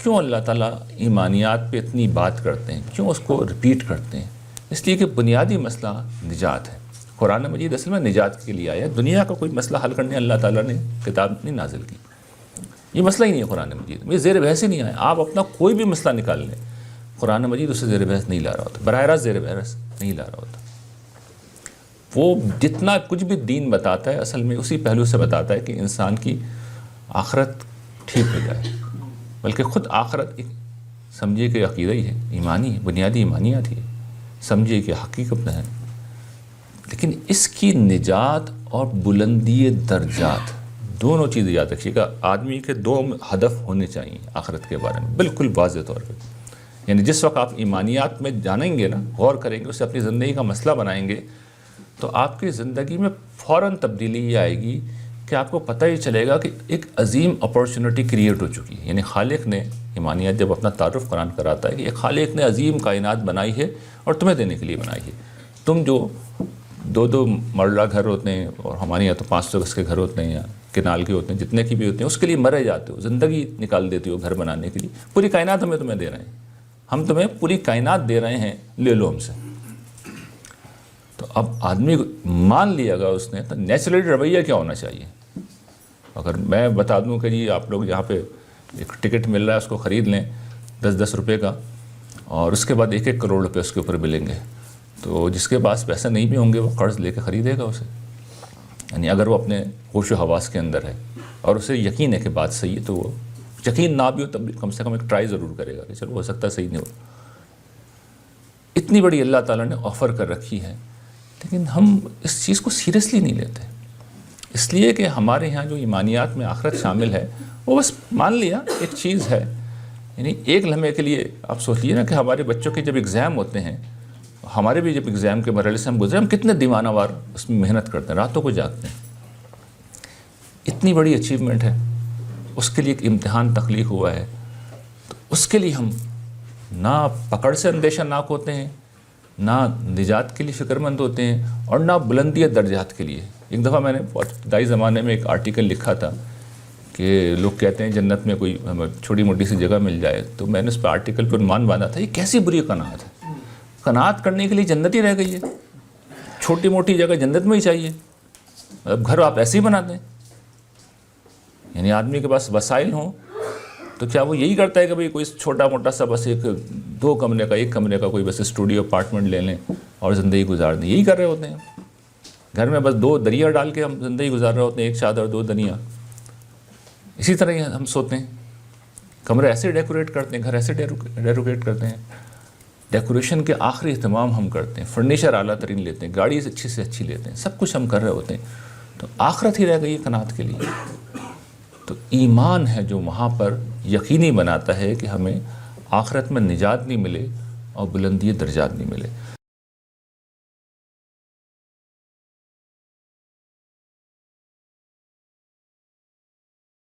کیوں اللہ تعالیٰ ایمانیات پہ اتنی بات کرتے ہیں، کیوں اس کو رپیٹ کرتے ہیں؟ اس لیے کہ بنیادی مسئلہ نجات ہے۔ قرآن مجید اصل میں نجات کے لیے آیا ہے، دنیا کا کوئی مسئلہ حل کرنے اللہ تعالیٰ نے کتاب نہیں نازل کی، یہ مسئلہ ہی نہیں ہے قرآن مجید میں، زیر بحث ہی نہیں آیا۔ آپ اپنا کوئی بھی مسئلہ نکال لیں، قرآن مجید اسے زیر بحث نہیں لا رہا ہوتا، براہ راست زیر بحث نہیں لا رہا ہوتا۔ وہ جتنا کچھ بھی دین بتاتا ہے اصل میں اسی پہلو سے بتاتا ہے کہ انسان کی آخرت ٹھیک ہو جائے، بلکہ خود آخرت ایک سمجھیے کہ عقیدہ ہی ہے، ایمانی ہے، بنیادی ایمانیات ہی ہے، سمجھیے کہ حقیقت ہے۔ لیکن اس کی نجات اور بلندی درجات دونوں چیزیں یاد رکھیے گا، آدمی کے دو ہدف ہونے چاہیے آخرت کے بارے میں بالکل واضح طور پہ۔ یعنی جس وقت آپ ایمانیات میں جانیں گے نا، غور کریں گے، اسے اپنی زندگی کا مسئلہ بنائیں گے، تو آپ کی زندگی میں فوراً تبدیلی یہ آئے گی کہ آپ کو پتہ ہی چلے گا کہ ایک عظیم اپورچونٹی کریٹ ہو چکی ہے۔ یعنی خالق نے، ایمانیات جب اپنا تعارف قرآن کراتا ہے کہ ایک خالق نے عظیم کائنات بنائی ہے اور تمہیں دینے کے لیے بنائی ہے۔ تم جو دو مرلہ گھر ہوتے ہیں، اور ہمارے یہاں تو 500 گز کے گھر ہوتے ہیں یا کنال کے ہوتے ہیں، جتنے کی بھی ہوتے ہیں، اس کے لیے مرے جاتے ہو، زندگی نکال دیتے ہو گھر بنانے کے لیے۔ پوری کائنات تمہیں دے رہے ہیں، ہم تمہیں پوری کائنات دے رہے ہیں، لے لو ہم سے۔ تو اب آدمی مان لیا گا اس نے، تو نیچرلی رویہ کیا ہونا چاہیے؟ اگر میں بتا دوں کہ جی آپ لوگ یہاں پہ ایک ٹکٹ مل رہا ہے، اس کو خرید لیں 10 روپے کا، اور اس کے بعد 1 کروڑ روپے اس کے اوپر ملیں گے، تو جس کے پاس پیسے نہیں بھی ہوں گے وہ قرض لے کے خریدے گا اسے۔ یعنی اگر وہ اپنے ہوش و حواس کے اندر ہے اور اسے یقین ہے کہ بات صحیح ہے، تو وہ یقین نہ بھی ہو تب بھی کم سے کم ایک ٹرائی ضرور کرے گا کہ چلو ہو سکتا ہے صحیح نہیں ہو۔ اتنی بڑی اللہ تعالیٰ نے آفر کر رکھی ہے، لیکن ہم اس چیز کو سیریسلی نہیں لیتے، اس لیے کہ ہمارے ہاں جو ایمانیات میں آخرت شامل ہے وہ بس مان لیا ایک چیز ہے۔ یعنی ایک لمحے کے لیے آپ سوچ لیے نا کہ ہمارے بچوں کے جب ایگزام ہوتے ہیں، ہمارے بھی جب ایگزام کے مرحلے سے ہم گزرے، ہم کتنے دیوانہ وار اس میں محنت کرتے ہیں، راتوں کو جاگتے ہیں۔ اتنی بڑی اچیومنٹ ہے، اس کے لیے ایک امتحان تخلیق ہوا ہے، تو اس کے لیے ہم نہ پکڑ سے اندیشہ ناک ہوتے ہیں، نہ نجات کے لیے فکر مند ہوتے ہیں، اور نہ بلندی درجات کے لیے۔ ایک دفعہ میں نے بہت ابتدائی زمانے میں ایک آرٹیکل لکھا تھا کہ لوگ کہتے ہیں جنت میں کوئی ہمیں چھوٹی موٹی سی جگہ مل جائے، تو میں نے اس پہ آرٹیکل پہ عنوان باندھا تھا، یہ کیسی بری قناعت ہے، قناعت کرنے کے لیے جنت ہی رہ گئی ہے، چھوٹی موٹی جگہ جنت میں ہی چاہیے، مطلب گھر آپ ایسے ہی بناتے ہیں۔ یعنی آدمی کے پاس وسائل ہوں تو کیا وہ یہی کرتا ہے کہ بھئی کوئی چھوٹا موٹا سا بس 1 کمرے کا کوئی بس اسٹوڈیو اپارٹمنٹ لے لیں اور زندگی گزار دیں؟ یہی کر رہے ہوتے ہیں گھر میں، بس 2 دریا ڈال کے ہم زندگی گزار رہے ہوتے ہیں، 1 چادر 2 دنیا۔ اسی طرح ہی ہم سوتے ہیں، کمرے ایسے ڈیکوریٹ کرتے ہیں، گھر ایسے ڈیکوریٹ کرتے ہیں، ڈیکوریشن کے آخری اہتمام ہم کرتے ہیں، فرنیچر اعلیٰ ترین لیتے ہیں، گاڑی اچھی سے اچھی لیتے ہیں، سب کچھ ہم کر رہے ہوتے ہیں، تو آخرت ہی رہ گئی ہے قناعت کے لیے۔ تو ایمان ہے جو وہاں پر یقینی بناتا ہے کہ ہمیں آخرت میں نجات نہیں ملے اور بلندی درجات نہیں ملے۔